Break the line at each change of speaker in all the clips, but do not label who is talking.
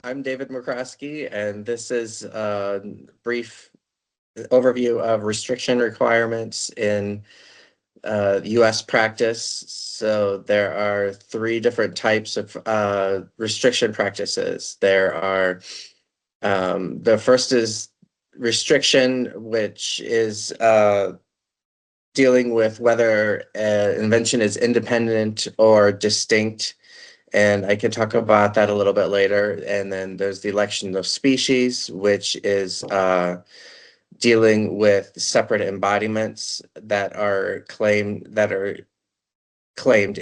I'm David McCrosky, and this is a brief overview of restriction requirements in US practice. So there are three different types of restriction practices. The first is restriction, which is dealing with whether an invention is independent or distinct, and I can talk about that a little bit later. And then there's the election of species, which is dealing with separate embodiments that are claimed in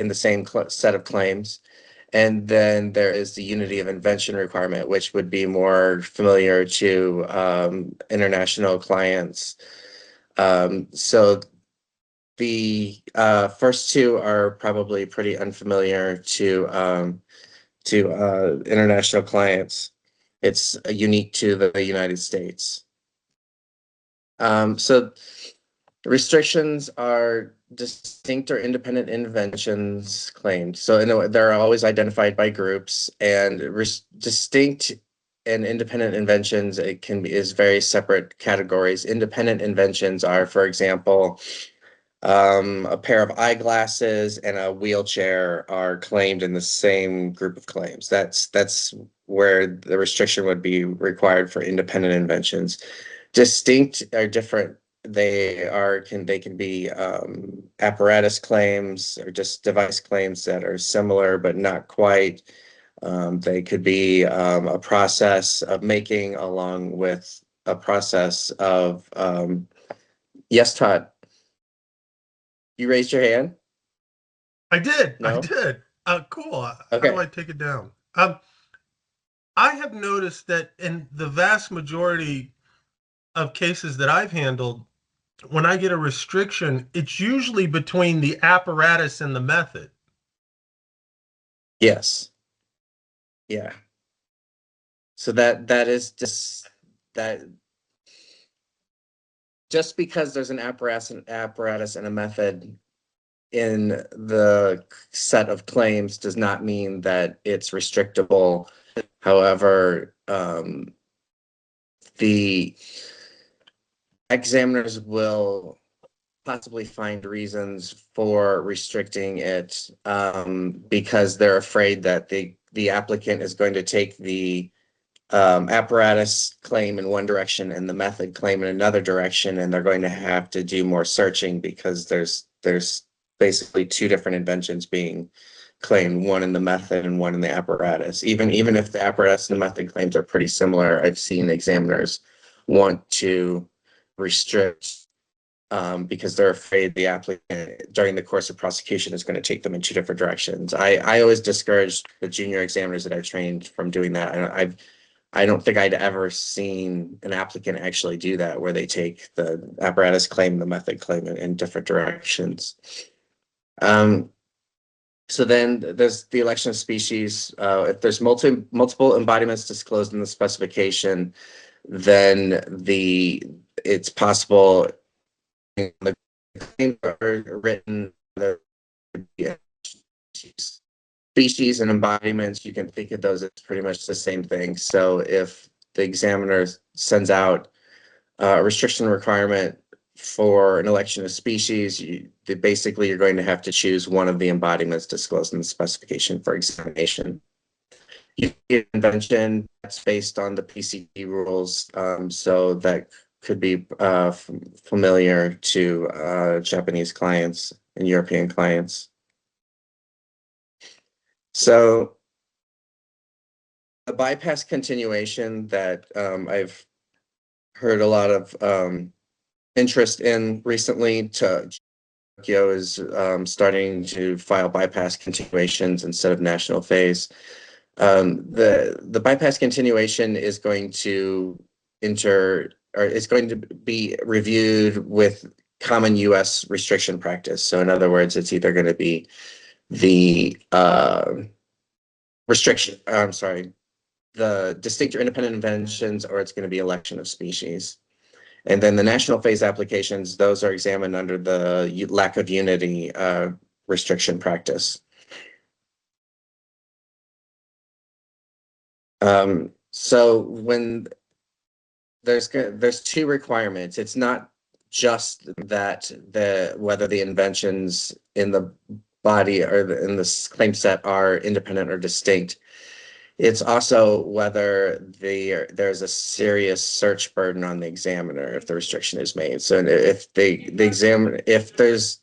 the same set of claims. And then there is the unity of invention requirement, which would be more familiar to international clients. So the first two are probably pretty unfamiliar to international clients. It's unique to the United States. So restrictions are distinct or independent inventions claimed. So they're always identified by groups, and distinct and independent inventions is very separate categories. Independent inventions are, for example, a pair of eyeglasses and a wheelchair are claimed in the same group of claims. That's where the restriction would be required for independent inventions. Distinct are different. They can be apparatus claims or just device claims that are similar but not quite. They could be a process of making along with a process of yes, Todd, you raised your hand?
I did. I
No?
did. Cool. How do
Okay.
I take it down? I have noticed that in the vast majority of cases that I've handled, when I get a restriction, it's usually between the apparatus and the method.
Yes. Yeah. So that is just that just because there's an apparatus and a method in the set of claims does not mean that it's restrictable. However, the examiners will possibly find reasons for restricting it because they're afraid that the applicant is going to take the apparatus claim in one direction and the method claim in another direction, and they're going to have to do more searching because there's basically two different inventions being claimed, one in the method and one in the apparatus. Even if the apparatus and the method claims are pretty similar, I've seen examiners want to restrict because they're afraid the applicant during the course of prosecution is going to take them in two different directions. I always discourage the junior examiners that I've trained from doing that. I don't think I'd ever seen an applicant actually do that, where they take the apparatus claim and the method claim in different directions. Um, so then there's the election of species. If there's multiple embodiments disclosed in the specification, then it's possible the claims are written, the species and embodiments, you can think of those as pretty much the same thing. So if the examiner sends out a restriction requirement for an election of species, basically you're going to have to choose one of the embodiments disclosed in the specification for examination. Invention, that's based on the PCT rules, so that could be familiar to Japanese clients and European clients. So the bypass continuation that I've heard a lot of interest in recently. Tokyo is starting to file bypass continuations instead of national phase. The bypass continuation is going to is going to be reviewed with common U.S. restriction practice. So in other words, it's either going to be the restriction. I'm sorry, the distinct or independent inventions, or it's going to be election of species. And then the national phase applications, those are examined under the lack of unity restriction practice. So when there's two requirements. It's not just that whether the inventions in the body or in the claim set are independent or distinct. It's also whether there's a serious search burden on the examiner if the restriction is made. So if if there's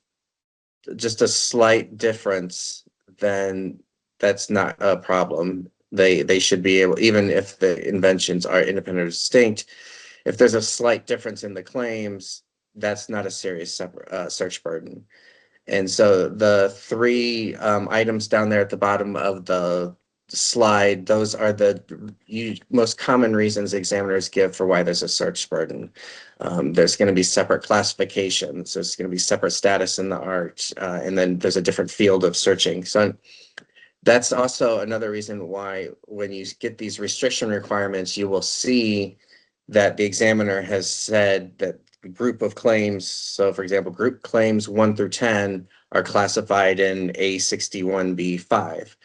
just a slight difference, then that's not a problem. They should be able, even if the inventions are independent or distinct, if there's a slight difference in the claims, that's not a serious search burden. And so the three items down there at the bottom of the slide, those are the most common reasons examiners give for why there's a search burden. There's going to be separate classifications. There's going to be separate status in the art, and then there's a different field of searching. So that's also another reason why when you get these restriction requirements, you will see that the examiner has said that the group of claims, so for example, group claims 1 through 10 are classified in A61B5,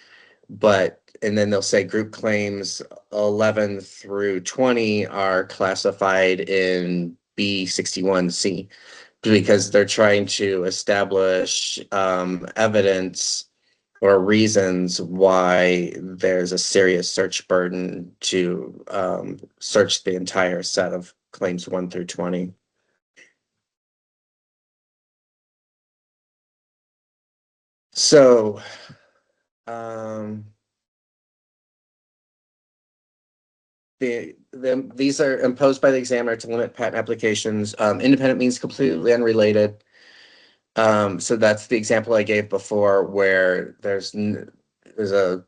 and then they'll say group claims 11 through 20 are classified in B61C, because they're trying to establish evidence or reasons why there's a serious search burden to search the entire set of claims 1 through 20. So these are imposed by the examiner to limit patent applications. Independent means completely unrelated. So that's the example I gave before, where there's a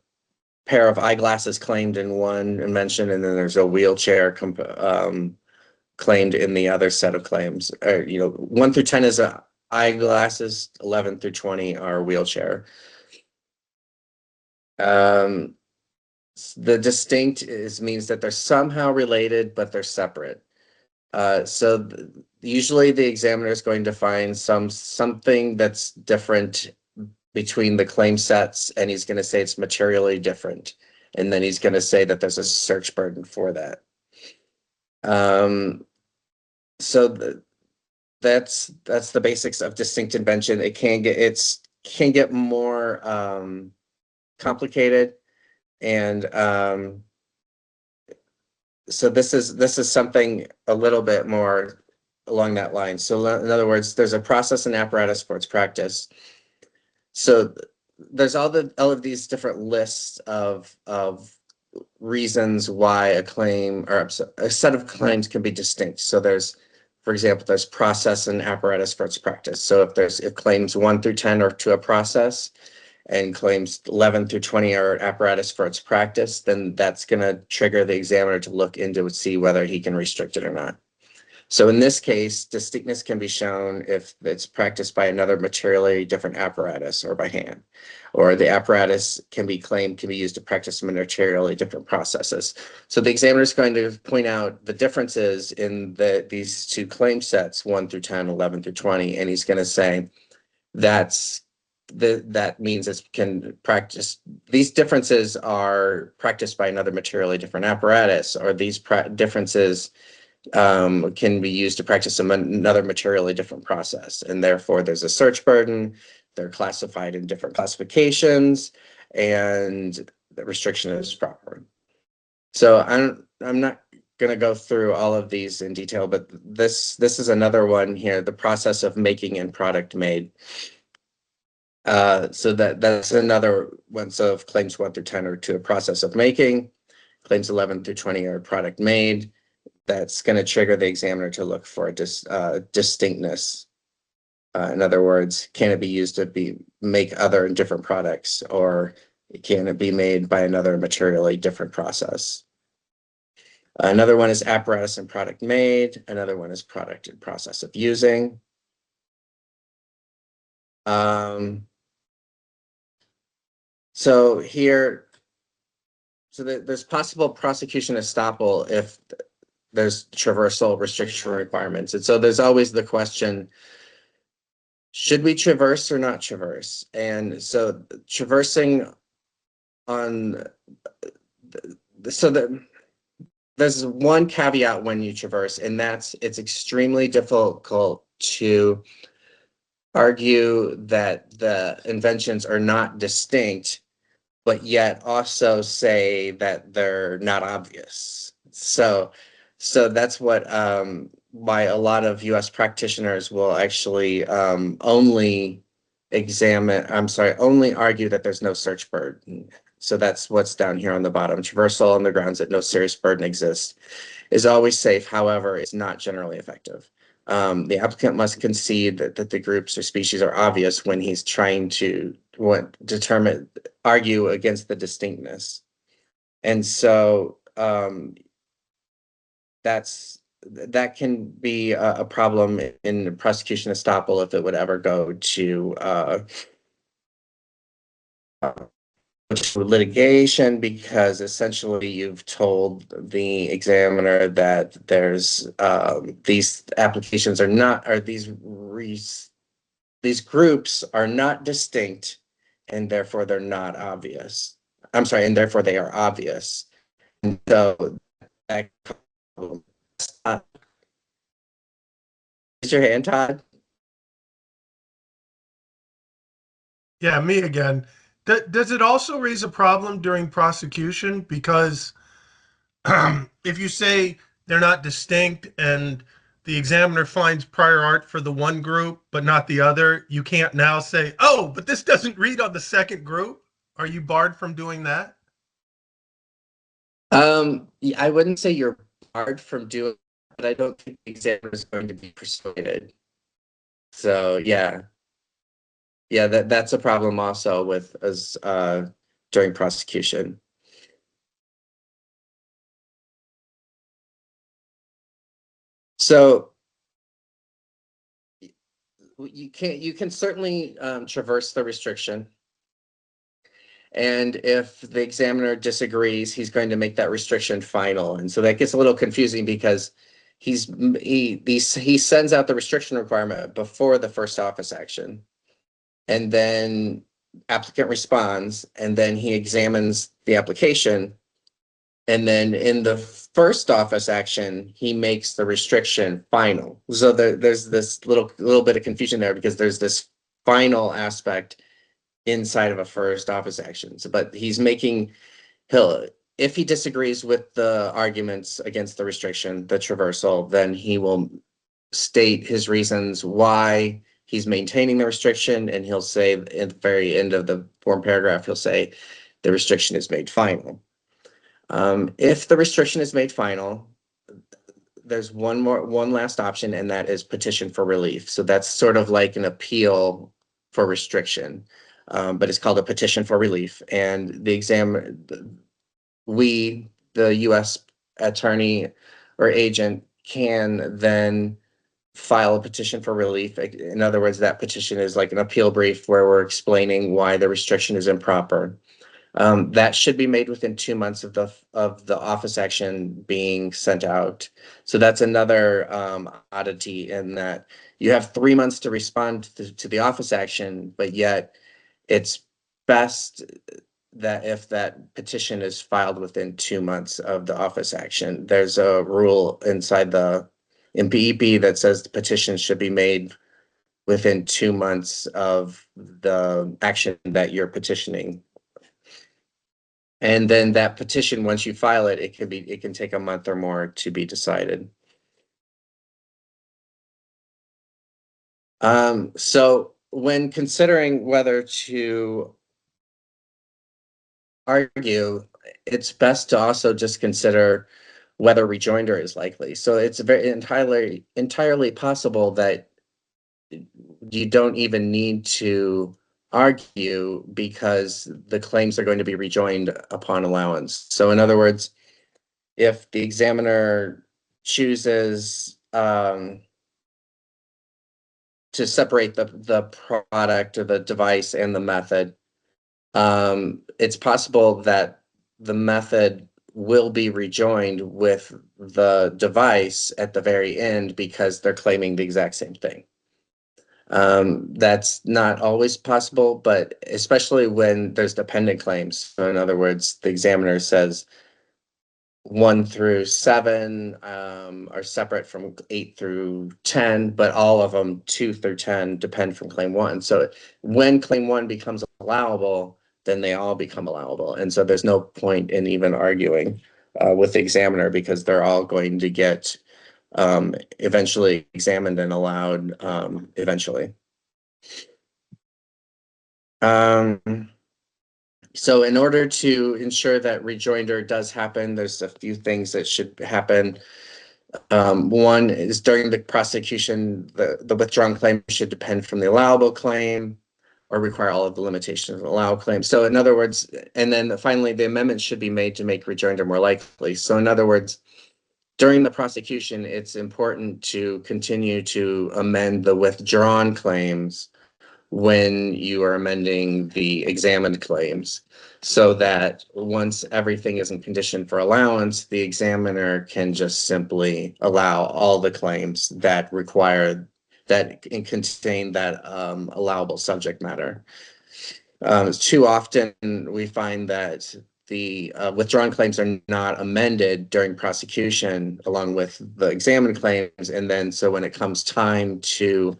pair of eyeglasses claimed in one invention, and then there's a wheelchair claimed in the other set of claims. 1 through 10 is eyeglasses, 11 through 20 are wheelchair. The distinct means that they're somehow related, but they're separate. So usually the examiner is going to find something that's different between the claim sets, and he's going to say it's materially different. And then he's going to say that there's a search burden for that. So that's the basics of distinct invention. It can get more complicated, and so this is something a little bit more along that line. So in other words, there's a process and apparatus for its practice. So there's all of these different lists of reasons why a claim or a set of claims can be distinct. So for example, there's process and apparatus for its practice. So if claims 1 through 10 are to a process, and claims 11 through 20 are apparatus for its practice, then that's going to trigger the examiner to look into it, see whether he can restrict it or not. So in this case, distinctness can be shown if it's practiced by another materially different apparatus or by hand, or the apparatus can be used to practice materially different processes. So the examiner is going to point out the differences in these two claim sets, 1 through 10, 11 through 20, and he's going to say that means it can practice. These differences are practiced by another materially different apparatus, or these differences can be used to practice another materially different process, and therefore there's a search burden. They're classified in different classifications, and the restriction is proper. So I'm not going to go through all of these in detail, but this is another one here: the process of making and product made. So that's another one. So if claims 1 through 10 are to a process of making, claims 11 through 20 are product made. That's going to trigger the examiner to look for a distinctness. In other words, can it be used to make other and different products, or can it be made by another materially different process? Another one is apparatus and product made. Another one is product and process of using. So there's possible prosecution estoppel if there's traversal restriction requirements. And so there's always the question, should we traverse or not traverse? And so traversing on there's one caveat when you traverse, and that's it's extremely difficult to argue that the inventions are not distinct, but yet also say that they're not obvious. So that's what why a lot of US practitioners will actually only only argue that there's no search burden. So that's what's down here on the bottom. Traversal on the grounds that no serious burden exists is always safe. However, it's not generally effective. The applicant must concede that the groups or species are obvious when he's trying to argue against the distinctness. And so that can be a problem in prosecution estoppel if it would ever go to litigation, because essentially you've told the examiner that there's these applications are not, or these groups are not distinct, and therefore they're not obvious. I'm sorry, and therefore they are obvious. And so that raise your hand, Todd.
Yeah, me again. Does it also raise a problem during prosecution? Because if you say they're not distinct and the examiner finds prior art for the one group but not the other, you can't now say, oh, but this doesn't read on the second group. Are you barred from doing that?
I wouldn't say you're barred from doing, but I don't think the examiner is going to be persuaded. So yeah, that's a problem also with as during prosecution. So you can certainly traverse the restriction, and if the examiner disagrees, he's going to make that restriction final. And so that gets a little confusing because he sends out the restriction requirement before the first office action, and then applicant responds, and then he examines the application, and then in the first office action, he makes the restriction final. So there's this little bit of confusion there, because there's this final aspect inside of a first office action. So, but if he disagrees with the arguments against the restriction, the traversal, then he will state his reasons why he's maintaining the restriction, and he'll say at the very end of the form paragraph, he'll say the restriction is made final. If the restriction is made final, there's one last option, and that is petition for relief. So that's sort of like an appeal for restriction, but it's called a petition for relief. And the U.S. attorney or agent, can then file a petition for relief. In other words, that petition is like an appeal brief where we're explaining why the restriction is improper. That should be made within 2 months of the office action being sent out. So that's another oddity, in that you have 3 months to respond to the office action, but yet it's best that if that petition is filed within 2 months of the office action. There's a rule inside the MPEP that says the petition should be made within 2 months of the action that you're petitioning. And then that petition, once you file it, it can take a month or more to be decided. So when considering whether to argue, it's best to also just consider whether rejoinder is likely. So it's very entirely possible that you don't even need to argue, because the claims are going to be rejoined upon allowance. So in other words, if the examiner chooses to separate the product or the device and the method, it's possible that the method will be rejoined with the device at the very end, because they're claiming the exact same thing. That's not always possible, but especially when there's dependent claims. So in other words, the examiner says, 1 through 7 are separate from 8 through 10, but all of them 2 through 10 depend from claim 1. So when claim 1 becomes allowable, then they all become allowable. And so there's no point in even arguing with the examiner, because they're all going to get eventually examined and allowed eventually. So in order to ensure that rejoinder does happen, there's a few things that should happen. One is during the prosecution, the withdrawn claim should depend from the allowable claim or require all of the limitations of the allowable claim. So in other words, and then finally, the amendment should be made to make rejoinder more likely. So in other words, during the prosecution, it's important to continue to amend the withdrawn claims when you are amending the examined claims, so that once everything is in condition for allowance, the examiner can just simply allow all the claims that require that contain that allowable subject matter. Too often we find that the withdrawn claims are not amended during prosecution along with the examined claims, and then so when it comes time to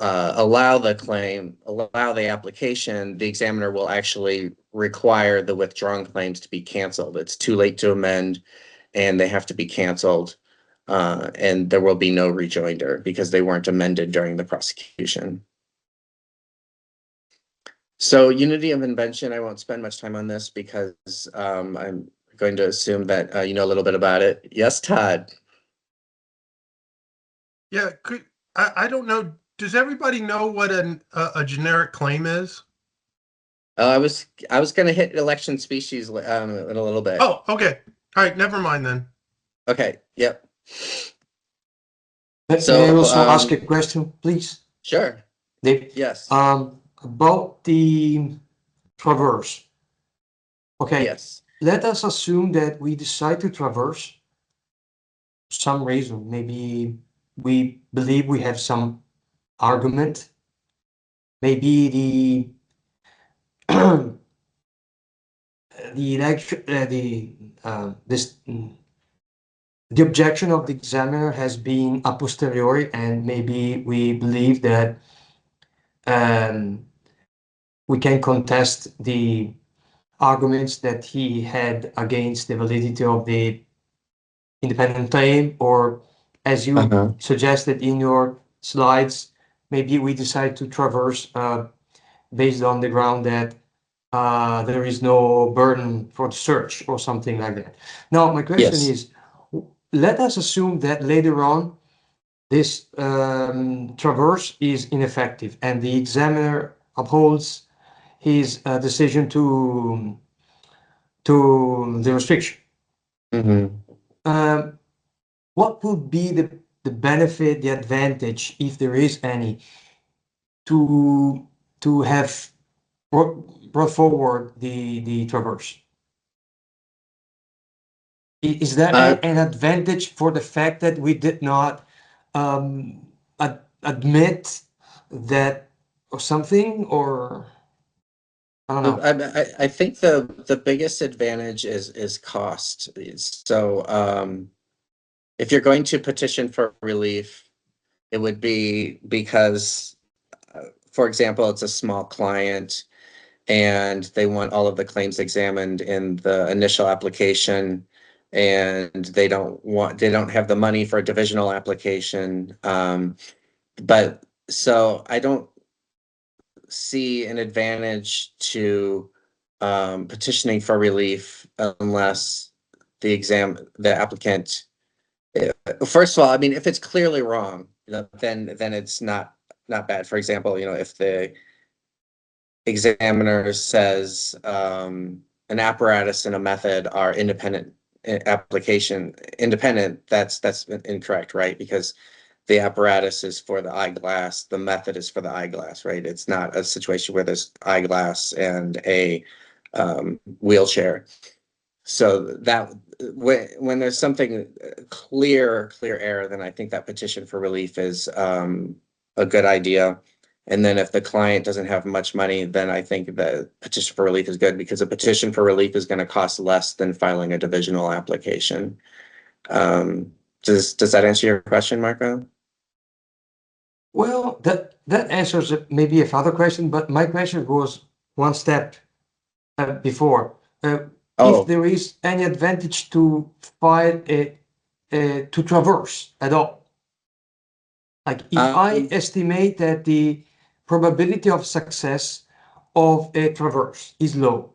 allow the application, the examiner will actually require the withdrawn claims to be canceled. It's too late to amend and they have to be canceled. And there will be no rejoinder because they weren't amended during the prosecution. So unity of invention, I won't spend much time on this because I'm going to assume that you know a little bit about it. Yes, Todd.
Yeah, I don't know. Does everybody know what a generic claim is?
I was going to hit election species in a little bit.
Oh, okay. All right, never mind then.
Okay. Yep.
May I also ask a question, please?
Sure.
Dave?
Yes.
About the traverse. Okay.
Yes.
Let us assume that we decide to traverse for some reason. Maybe we believe we have some argument. Maybe the the objection of the examiner has been a posteriori, and maybe we believe that we can contest the arguments that he had against the validity of the independent claim, or as you suggested in your slides, maybe we decide to traverse based on the ground that there is no burden for the search or something like that. Now, my question is, let us assume that later on this traverse is ineffective and the examiner upholds his decision to the restriction. What would be the benefit, the advantage, if there is any, to have brought forward the traverse? Is there an advantage for the fact that we did not admit that or something, or I don't know?
I think the biggest advantage is cost. So if you're going to petition for relief, it would be because, for example, it's a small client and they want all of the claims examined in the initial application, and they don't have the money for a divisional application. But so I don't see an advantage to petitioning for relief unless the applicant, first of all, I mean, if it's clearly wrong, then it's not bad. For example, if the examiner says an apparatus and a method are independent, that's incorrect, right? Because the apparatus is for the eyeglass, the method is for the eyeglass, right? It's not a situation where there's eyeglass and a wheelchair. So that when there's something clear error, then I think that petition for relief is a good idea. And then if the client doesn't have much money, then I think the petition for relief is good, because a petition for relief is going to cost less than filing a divisional application. Does that answer your question, Marco?
Well, that answers maybe a further question, but my question goes one step before. If there is any advantage to file to traverse at all. Like if I estimate that the probability of success of a traverse is low,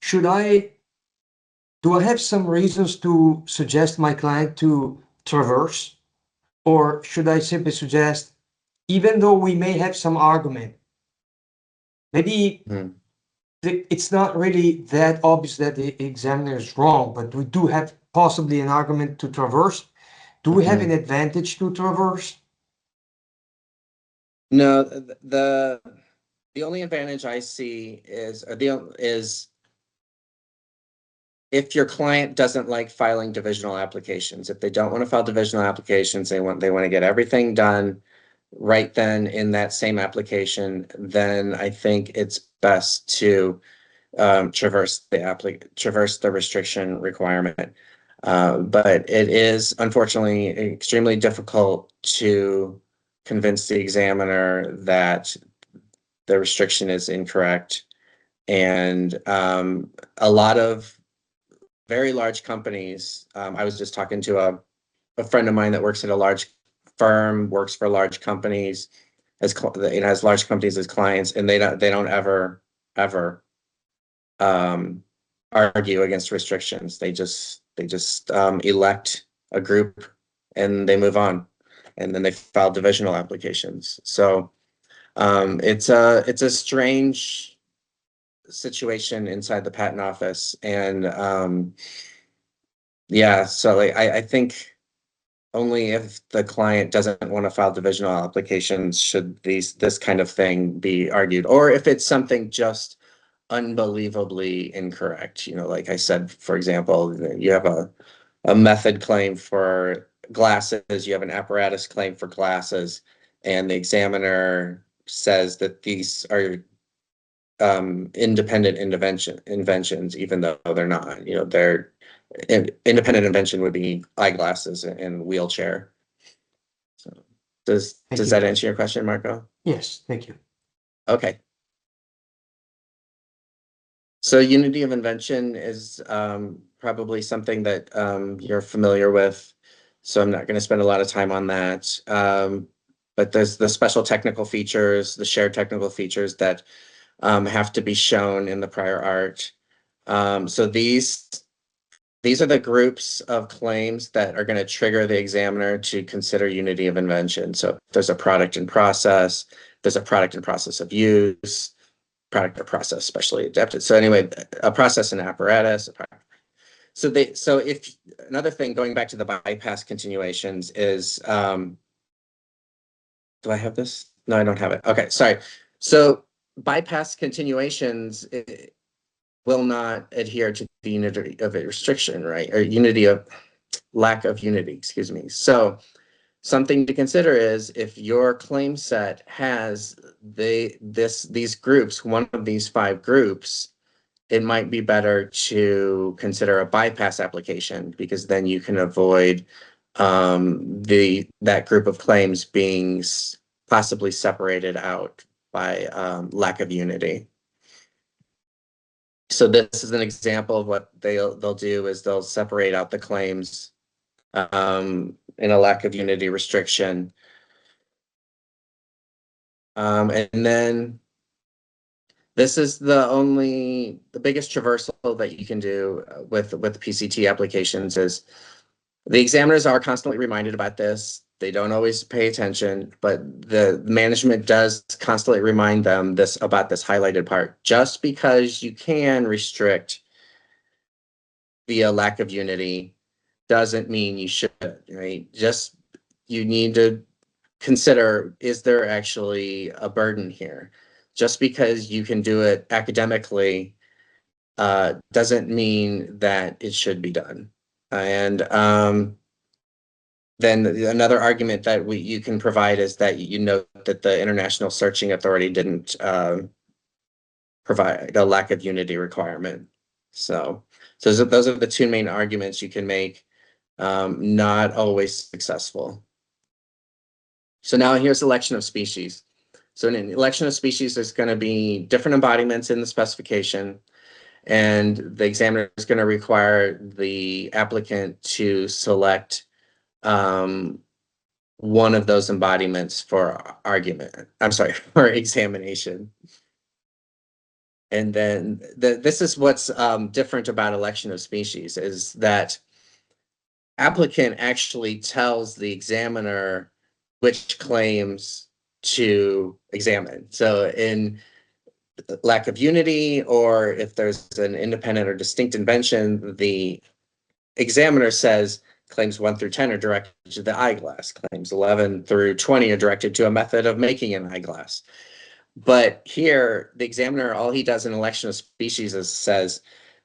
do I have some reasons to suggest my client to traverse? Or should I simply suggest, even though we may have some argument, maybe it's not really that obvious that the examiner is wrong, but we do have possibly an argument to traverse. Do we have an advantage to traverse?
No, the only advantage I see is if your client doesn't like filing divisional applications. If they don't want to file divisional applications, they want to get everything done right then in that same application, then I think it's best to traverse the restriction requirement. But it is unfortunately extremely difficult to convince the examiner that the restriction is incorrect. And a lot of very large companies, I was just talking to a friend of mine that works at a large firm, works for large companies, has large companies as clients, and they don't ever argue against restrictions. They just elect a group and they move on, and then they file divisional applications. So it's a strange situation inside the patent office, and yeah, so I think only if the client doesn't want to file divisional applications should this kind of thing be argued, or if it's something just unbelievably incorrect. Like I said, for example, you have a method claim for glasses, you have an apparatus claim for glasses, and the examiner says that these are independent inventions, even though they're not. They're independent invention would be eyeglasses and wheelchair. So does that answer your question, Marco?
Yes, thank you.
Okay. So unity of invention is probably something that you're familiar with, so I'm not going to spend a lot of time on that. But there's the special technical features, the shared technical features that have to be shown in the prior art. So these are the groups of claims that are going to trigger the examiner to consider unity of invention. So there's a product and process, there's a product and process of use, product or process specially adapted. So anyway, a process and apparatus. So if another thing, going back to the bypass continuations, is do I have this? No, I don't have it. Okay, sorry. So bypass continuations will not adhere to the unity of a restriction, right? Or lack of unity, excuse me. So something to consider is if your claim set has these groups, one of these 5 groups, it might be better to consider a bypass application, because then you can avoid that group of claims being possibly separated out by lack of unity. So this is an example of what they'll do is they'll separate out the claims in a lack of unity restriction. And then this is the biggest traversal that you can do with PCT applications is the examiners are constantly reminded about this. They don't always pay attention, but the management does constantly remind them about this highlighted part. Just because you can restrict via lack of unity doesn't mean you should, right? You need to consider, is there actually a burden here? Just because you can do it academically doesn't mean that it should be done. And then another argument that you can provide is that you note that the International Searching Authority didn't provide a lack of unity requirement. So those are the two main arguments you can make, not always successful. So now here's election of species. So in an election of species, there's going to be different embodiments in the specification, and the examiner is going to require the applicant to select one of those embodiments for argument. I'm sorry, for examination. And then this is what's different about election of species, is that applicant actually tells the examiner which claims to examine. So in lack of unity, or if there's an independent or distinct invention, the examiner says claims 1 through 10 are directed to the eyeglass. Claims 11 through 20 are directed to a method of making an eyeglass. But here, the examiner, all he does in election of species is says,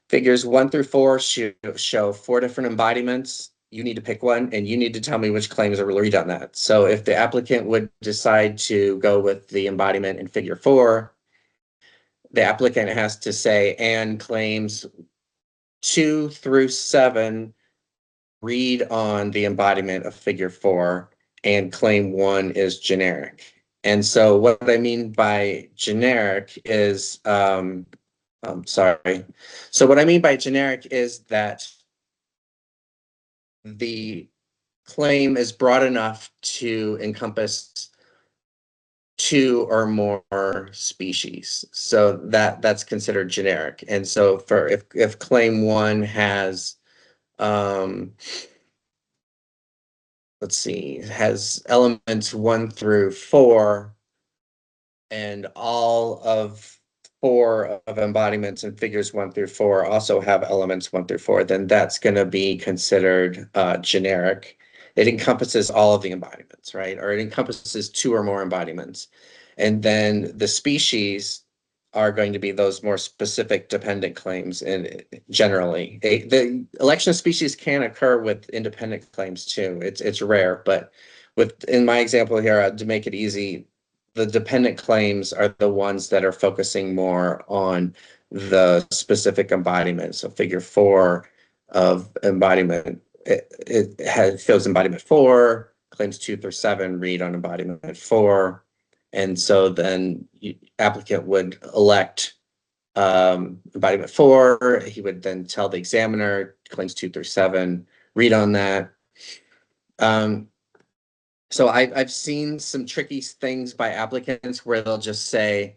figures 1 through 4 show 4 different embodiments. You need to pick one, and you need to tell me which claims are read on that. So if the applicant would decide to go with the embodiment in figure 4, the applicant has to say, and claims 2 through 7 read on the embodiment of figure 4, and claim 1 is generic. And so what I mean by generic is, sorry. So what I mean by generic is that the claim is broad enough to encompass 2 or more species. So that's considered generic. And so for if claim 1 has, let's see, has elements 1 through 4, and all of 4 of embodiments in figures 1 through 4 also have elements 1 through 4, then that's going to be considered generic. It encompasses all of the embodiments, right? Or it encompasses 2 or more embodiments. And then the species are going to be those more specific dependent claims. And generally, the election of species can occur with independent claims too. It's rare, but in my example here, to make it easy, the dependent claims are the ones that are focusing more on the specific embodiment. So figure 4 of embodiment, it shows embodiment 4, claims 2 through 7 read on embodiment 4. And so then applicant would elect embodiment 4. He would then tell the examiner claims 2 through 7 read on that. So I've seen some tricky things by applicants where they'll just say,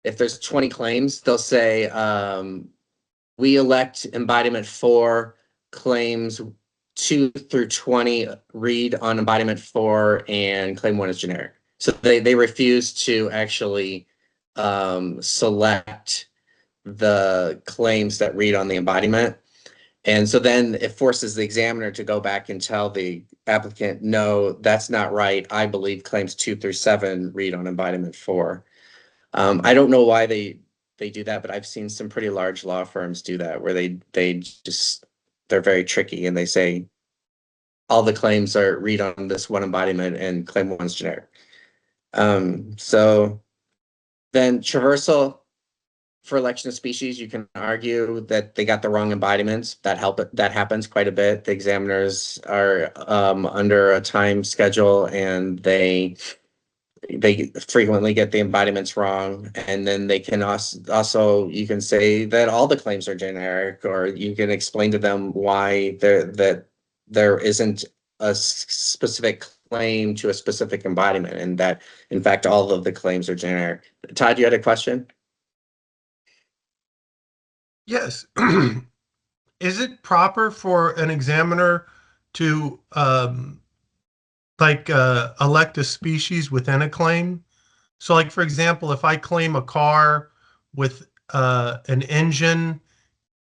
if there's 20 claims, they'll say, we elect embodiment 4, claims 2 through 20 read on embodiment 4, and claim 1 is generic. So they refuse to actually select the claims that read on the embodiment. And so then it forces the examiner to go back and tell the applicant, no, that's not right. I believe claims 2 through 7 read on embodiment 4. I don't know why they do that, but I've seen some pretty large law firms do that, where they're very tricky, and they say all the claims are read on this one embodiment and claim 1's generic. So then traversal for election of species, you can argue that they got the wrong embodiments. That happens quite a bit. The examiners are under a time schedule, and they frequently get the embodiments wrong. And then they can also you can say that all the claims are generic, or you can explain to them why there isn't a specific claim to a specific embodiment, and that in fact all of the claims are generic. Todd, you had a question?
Yes. Is it proper for an examiner to elect a species within a claim? So like, for example, if I claim a car with an engine,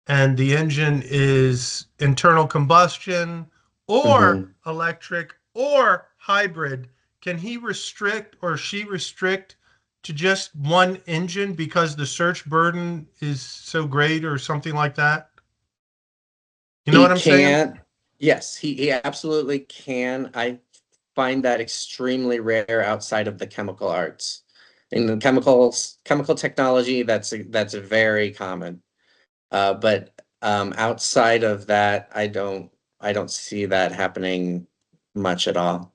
and the engine is internal combustion or electric or hybrid, can he restrict, or she restrict, to just one engine because the search burden is so great or something like that? You know what I'm saying?
Yes, he absolutely can. I find that extremely rare outside of the chemical arts. In the chemical technology, that's very common. But outside of that, I don't see that happening much at all.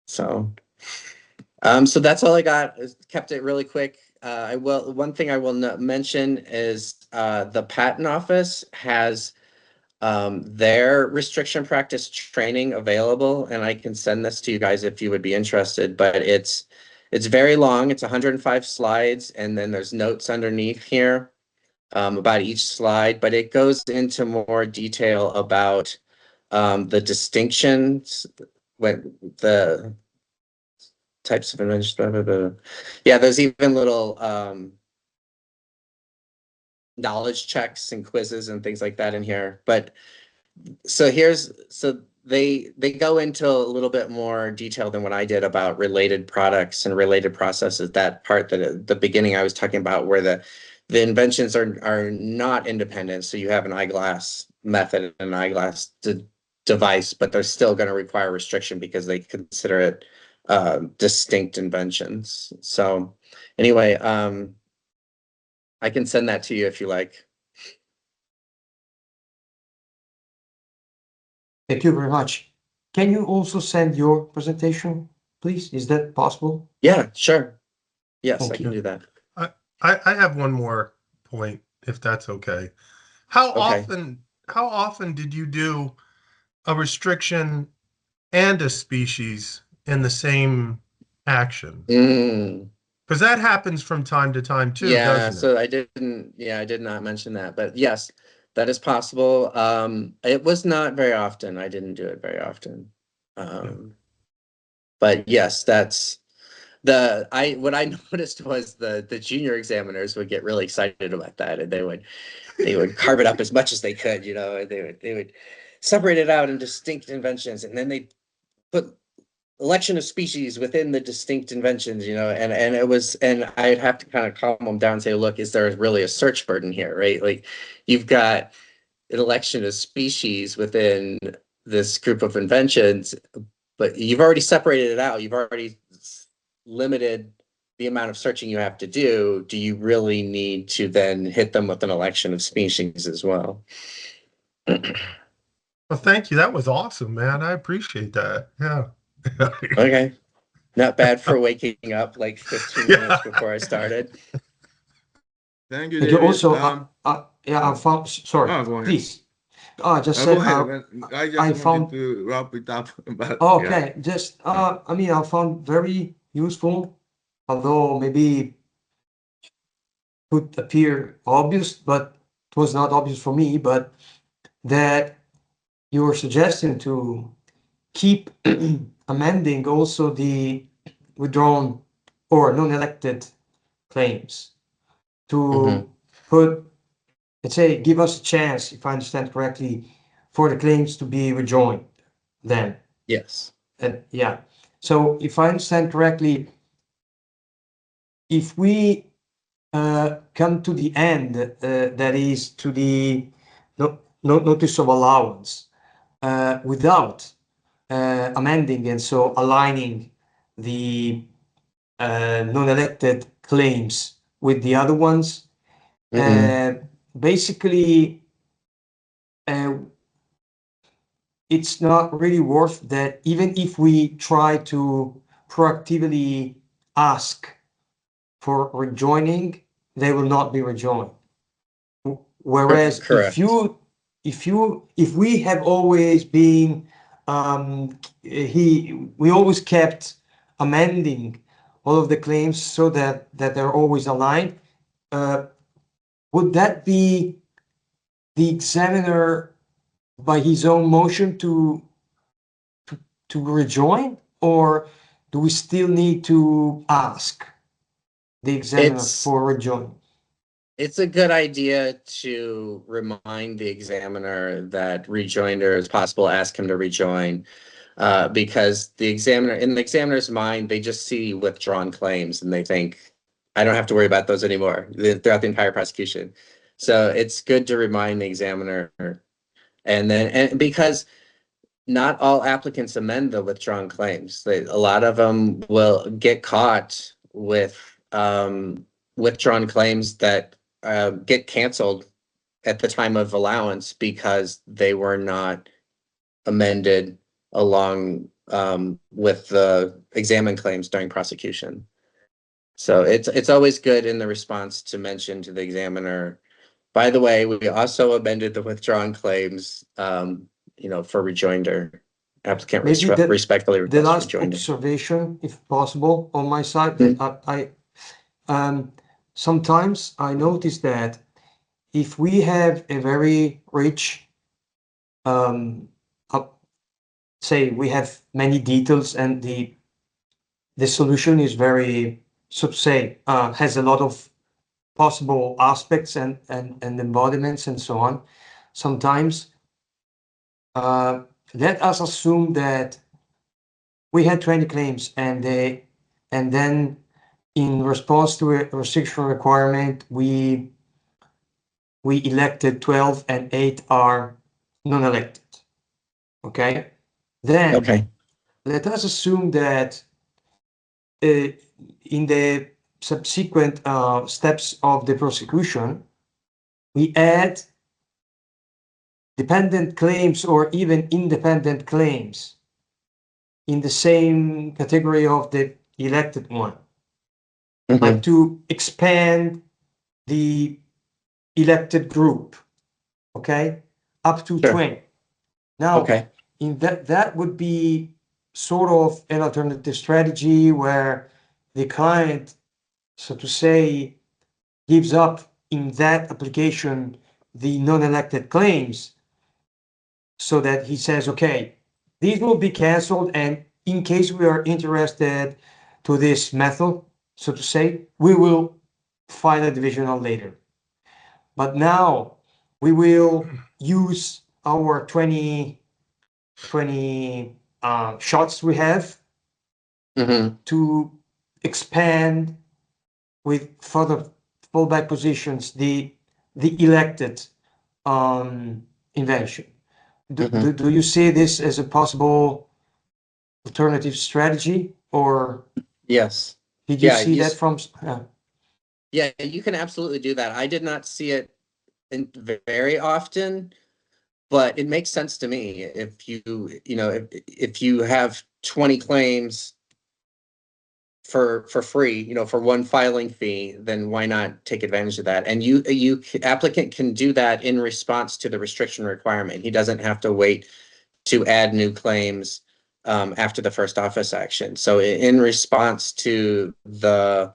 So, so that's all I got. Kept it really quick. One thing I will mention is the patent office has their restriction practice training available, and I can send this to you guys if you would be interested. But it's very long. It's 105 slides, and then there's notes underneath here about each slide. But it goes into more detail about the distinctions, when the types of inventions, blah, blah, blah. Yeah, there's even little knowledge checks and quizzes and things like that in here. But so they go into a little bit more detail than what I did about related products and related processes. That part that at the beginning I was talking about, where the inventions are not independent. So you have an eyeglass method and an eyeglass device, but they're still going to require restriction because they consider it distinct inventions. So anyway, I can send that to you if you like.
Thank you very much. Can you also send your presentation, please? Is that possible?
Yeah, sure. Yes,
Thank
I can
you.
do that.
I have one more point, if that's okay. How often did you do a restriction and a species in the same action? Because that happens from time to time too,
Yeah,
doesn't it?
so I did not mention that, but yes, that is possible. It was not very often. I didn't do it very often. But yes, that's what I noticed was the junior examiners would get really excited about that, and they would carve it up as much as they could, and they would separate it out in distinct inventions, and then they put election of species within the distinct inventions, and I'd have to kind of calm them down and say, look, is there really a search burden here, right? Like, you've got an election of species within this group of inventions, but you've already separated it out. You've already limited the amount of searching you have to do. Do you really need to then hit them with an election of species as well?
Well, thank you. That was awesome, man. I appreciate that. Yeah.
Okay. Not bad for waking up like 15 minutes before I started.
Thank you,
Thank you.
David.
Also, I found, sorry,
go ahead.
please. I just
Go
said,
ahead. I just
I
wanted
found-
to wrap it up. But
okay, I found very useful, although maybe could appear obvious, but it was not obvious for me, but that you're suggesting to keep amending also the withdrawn or non-elected claims to put, let's say, give us a chance, if I understand correctly, for the claims to be rejoined then.
Yes.
Yeah. So if I understand correctly, if we come to the end, that is to the notice of allowance, without amending and so aligning the non-elected claims with the other ones, basically it's not really worth that, even if we try to proactively ask for rejoining, they will not be rejoined. Whereas
Correct.
if we have always been we always kept amending all of the claims so that they're always aligned, would that be the examiner by his own motion to rejoin, or do we still need to ask the examiner for rejoin?
It's a good idea to remind the examiner that rejoinder is possible, ask him to rejoin, because in the examiner's mind, they just see withdrawn claims and they think, I don't have to worry about those anymore throughout the entire prosecution. So it's good to remind the examiner, and because not all applicants amend the withdrawn claims. A lot of them will get caught with withdrawn claims that get canceled at the time of allowance because they were not amended along with the examined claims during prosecution. So it's always good in the response to mention to the examiner, by the way, we also amended the withdrawn claims, for rejoinder. Applicant
Maybe the
respectfully
the
requests
last
rejoinder.
observation, if possible, on my side, that sometimes I notice that if we have a very rich, say we have many details and the solution is very, so to say, has a lot of possible aspects and embodiments and so on. Sometimes let us assume that we had 20 claims and then in response to a restriction requirement, we elected 12 and 8 are non-elected. Okay. Then
Okay.
let us assume that in the subsequent steps of the prosecution, we add dependent claims or even independent claims in the same category of the elected one, like to expand the elected group, okay, up to
Sure.
20. Now,
Okay.
in that would be sort of an alternative strategy where the client, so to say, gives up in that application the non-elected claims so that he says, okay, these will be canceled, and in case we are interested to this method, so to say, we will file a divisional later. But now we will use our 20 shots we have to expand with further fallback positions the elected invention. Do you see this as a possible alternative strategy, or
Yes.
did you
Yeah,
see that from?
Yeah, you can absolutely do that. I did not see it very often, but it makes sense to me. If if you have 20 claims for free, for one filing fee, then why not take advantage of that? And applicant can do that in response to the restriction requirement. He doesn't have to wait to add new claims after the first office action. So in response to the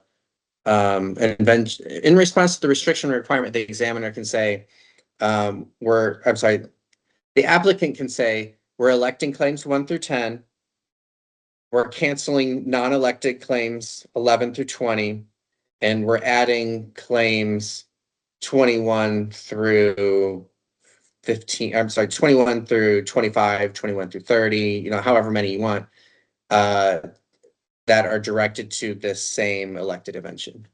in response to the restriction requirement, the examiner can say, the applicant can say, we're electing claims 1 through 10. We're canceling non-elected claims 11 through 20, and we're adding claims 21 through 21 through 25, 21 through 30, however many you want, that are directed to this same elected invention.